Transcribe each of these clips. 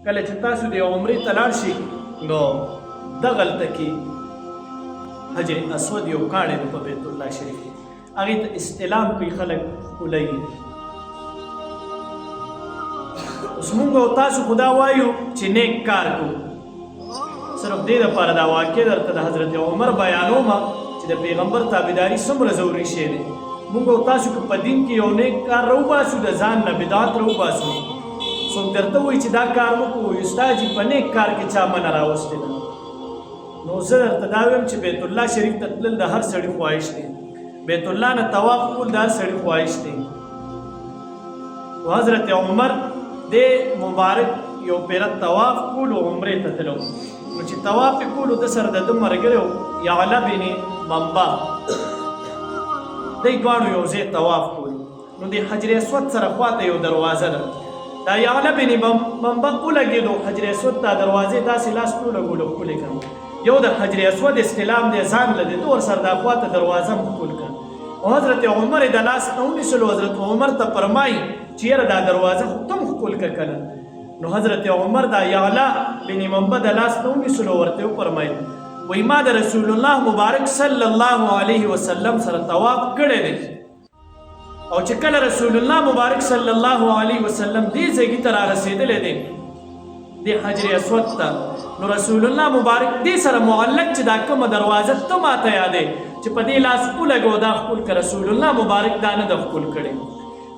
کله چې تاسو د عمرې ته لاړ شئ نو دغلته کې حجر اسود یو کاڼی دی په بیت الله شریف کې هغې ته استلام کوي خلک ښکلوي. اوس مونږ او تاسو خو دا وایو چې نیک کار کوو. صرف دې دپاره دا واقع درته د حضرت عمر بیانومه چې د پیغمبر تابعداري څومره ضروري شی دی. مونږ او تاسو که په دین کې یو نیک کار راوباسو د ځان نه بدعت راوباسو څوک درته وایي چې دا کار مه کوو ستا جي په نیک کار کې چا منه راوستې ده نو زه درته دا وایم چې بیت الله شریف ته تلل د هر سړي خواهش دی. بیت الله نه طواف کول د هر سړي خواهش دی. و حضرت عمر د مبارک یو پیره طواف کولو عمرې ته تلو نو چې طواف یې کولو د سره د ده ملګری و یعلا بن منبع دی دواړو یو ځای طواف کولو نو د حجر اسود سره خواته یو دروازه ده. دا یعلا بن منبع ولګېدو حجر اسود ته دروازې داسې لاس ولګولو ښکلې کړم یو د حجر اسود استلام دی ځان له دی ته ورسره دا خواته دروازه هم ښکل کړه او حضرت عمر یې د لاس نه ونیسلو حضرت عمر ته فرمایي چې یاره دا دروازه خو ته هم ښکل کړه که نه نو حضرت عمر دا یعلا بن منبع د لاس نه ونیسلو ورته وفرمیل وایي ما د رسول الله مبارک صلی الله علیه وسلم سره طواف کړی دی او چې کله رسول الله مبارک صلی الله علیه وسلم دې ځایګي ته رارسېدلی دی د حجر اسود ته نو رسول الله مبارک دې سره معلق چې دا کومه دروازه ته ماته یادې چې په دې لاس ولګو دا ښکل که رسول الله مبارک دا نه ده ښکل کړی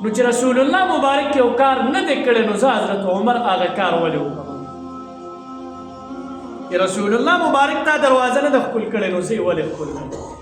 نو چې رسول الله مبارک یو کار نه دی کړی نو زه حضرت عمر هغه کار ولې وکړم چې رسول الله مبارک دا دروازه نه ده ښکل کړی نو زه یې ولې ښکل کړم